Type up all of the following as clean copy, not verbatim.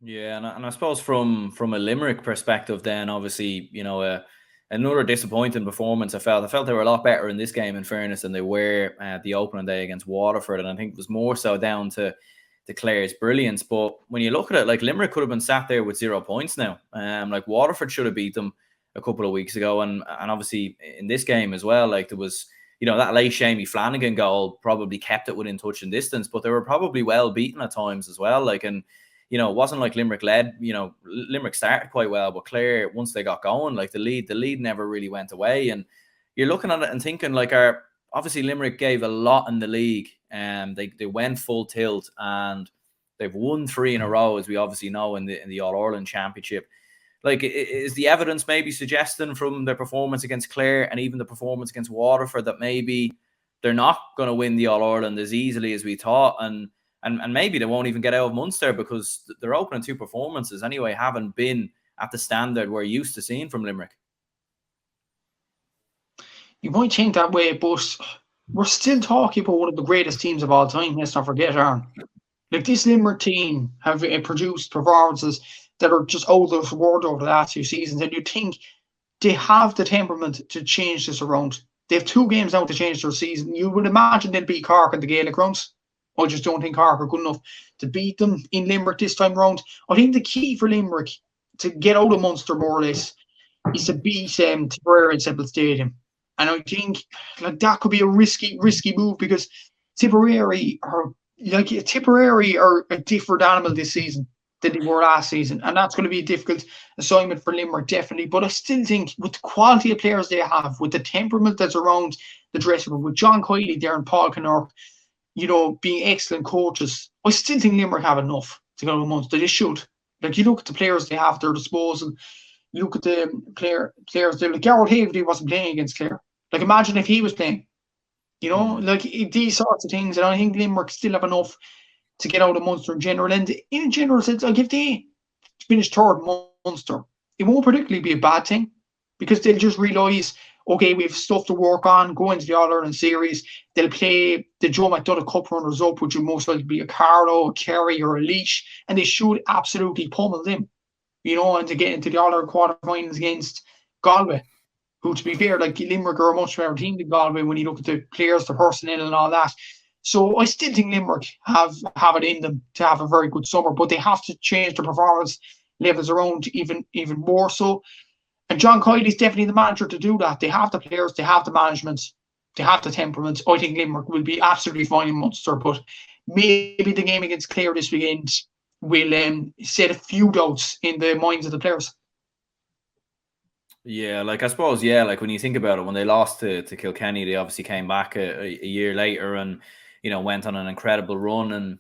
Yeah, and I suppose from a Limerick perspective, then obviously another disappointing performance. I felt they were a lot better in this game, in fairness, than they were the opening day against Waterford, and I think it was more so down to Clare's brilliance. But when you look at it, like Limerick could have been sat there with 0 points now. Like Waterford should have beat them a couple of weeks ago, and obviously in this game as well. Like there was that late Shamey Flanagan goal probably kept it within touch and distance, but they were probably well beaten at times as well. Like and it wasn't like Limerick led. Limerick started quite well, but Clare, once they got going, like the lead never really went away. And you're looking at it and thinking, like, obviously Limerick gave a lot in the league, and they went full tilt, and they've won three in a row, as we obviously know in the All Ireland Championship. Like, is the evidence maybe suggesting from their performance against Clare and even the performance against Waterford that maybe they're not going to win the All Ireland as easily as we thought, and maybe they won't even get out of Munster, because their opening two performances anyway haven't been at the standard we're used to seeing from Limerick. You might think that way, but we're still talking about one of the greatest teams of all time. Let's not forget, Aaron. Like, this Limerick team have produced performances that are just out of the world over the last few seasons, and you think they have the temperament to change this around. They have 2 games now to change their season. You would imagine they'll beat Cork at the Gaelic grounds. I just don't think Cork are good enough to beat them in Limerick this time round. I think the key for Limerick to get out of Munster, more or less, is to beat Tipperary in Semple Stadium. And I think like that could be a risky move, because Tipperary are a different animal this season than they were last season, and that's going to be a difficult assignment for Limerick, definitely. But I still think, with the quality of players they have, with the temperament that's around the dressing room, with John Coyley there and Paul Kinnerk, being excellent coaches, I still think Limerick have enough to go to Munster. They should. Like, you look at the players they have at their disposal. You look at the players there. Like, Garrett Haverty wasn't playing against Clare. Like, imagine if he was playing. Like these sorts of things. And I think Limerick still have enough to get out of Munster in general. And in a general sense, like, if they finish third Munster, it won't particularly be a bad thing, because they'll just realise, okay, we have stuff to work on, go into the All Ireland series. They'll play the Joe McDonough Cup runners up, which will most likely be a Carlow, a Kerry, or a Leash, and they should absolutely pummel them, and to get into the All Ireland quarterfinals against Galway, who, to be fair, like, Limerick are a much better team than Galway when you look at the players, the personnel, and all that. So I still think Limerick have it in them to have a very good summer, but they have to change their performance levels around even more so. And John Coyle is definitely the manager to do that. They have the players, they have the management, they have the temperament. I think Limerick will be absolutely fine in Munster, but maybe the game against Clare this weekend will set a few doubts in the minds of the players. Yeah, like, I suppose, yeah, like when you think about it, when they lost to Kilkenny, they obviously came back a year later and, went on an incredible run. And,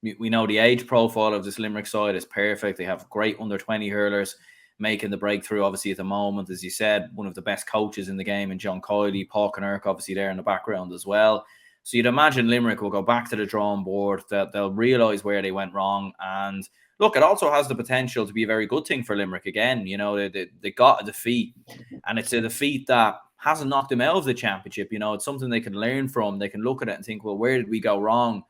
we know the age profile of this Limerick side is perfect. They have great under 20 hurlers making the breakthrough, obviously, at the moment. As you said, one of the best coaches in the game in John Coyley, Paul Kinnerk, obviously, there in the background as well. So you'd imagine Limerick will go back to the drawing board, that they'll realise where they went wrong. And look, it also has the potential to be a very good thing for Limerick again. They got a defeat, and it's a defeat that hasn't knocked them out of the championship. It's something they can learn from. They can look at it and think, well, where did we go wrong?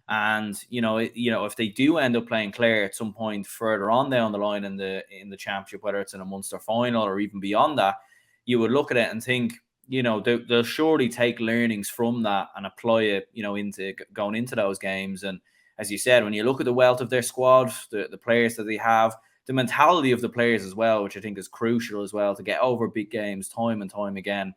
And if they do end up playing Clare at some point further on down the line in the championship, whether it's in a Munster final or even beyond that, you would look at it and think, they'll surely take learnings from that and apply it, into going into those games. And as you said, when you look at the wealth of their squad, the players that they have, the mentality of the players as well, which I think is crucial as well to get over big games time and time again.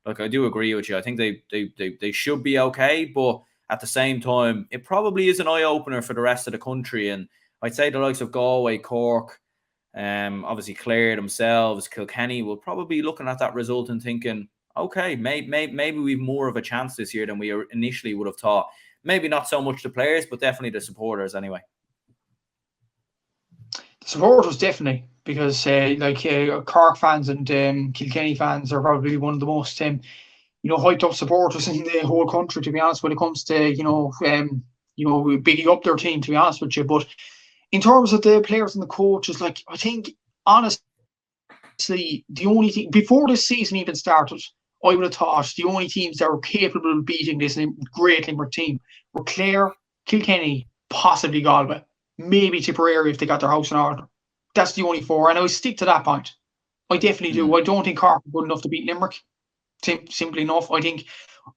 Like, I do agree with you. I think they should be okay, but at the same time, it probably is an eye-opener for the rest of the country. And I'd say the likes of Galway, Cork, obviously Clare themselves, Kilkenny, will probably be looking at that result and thinking, okay, maybe we've more of a chance this year than we initially would have thought. Maybe not so much the players, but definitely the supporters anyway. The supporters, definitely, because Cork fans and Kilkenny fans are probably one of the most hyped up supporters in the whole country, to be honest, when it comes to bigging up their team, to be honest with you. But in terms of the players and the coaches, like, I think, honestly, the only thing before this season even started, I would have thought the only teams that were capable of beating this great Limerick team were Clare, Kilkenny, possibly Galway. maybe Tipperary if they got their house in order. That's the only 4, and I would stick to that point. I definitely do. I don't think Cork are good enough to beat Limerick. Simply enough, I think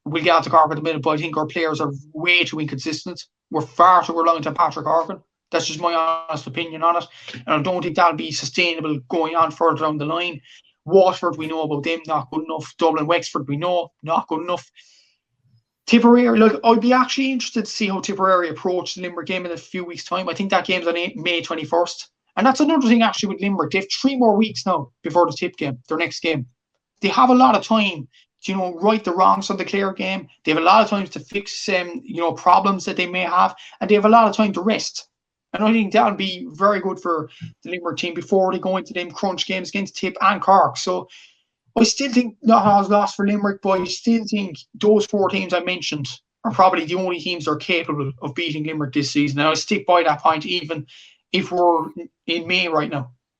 we'll get out to Cork at the minute, but I think our players are way too inconsistent. We're far too reliant on Patrick Horgan. That's just my honest opinion on it. And I don't think that'll be sustainable going on further down the line. Waterford, we know about them, not good enough. Dublin, Wexford, we know, not good enough. Tipperary, look, I'd be actually interested to see how Tipperary approach the Limerick game in a few weeks' time. I think that game's on May 21st. And that's another thing actually with Limerick. They have 3 more weeks now before the Tip game, their next game. They have a lot of time to, right the wrongs of the Clare game. They have a lot of time to fix, problems that they may have. And they have a lot of time to rest. And I think that'll be very good for the Limerick team before they go into them crunch games against Tip and Cork. So I still think not all is lost for Limerick, but I still think those 4 teams I mentioned are probably the only teams that are capable of beating Limerick this season. And I stick by that point even if we're in May right now.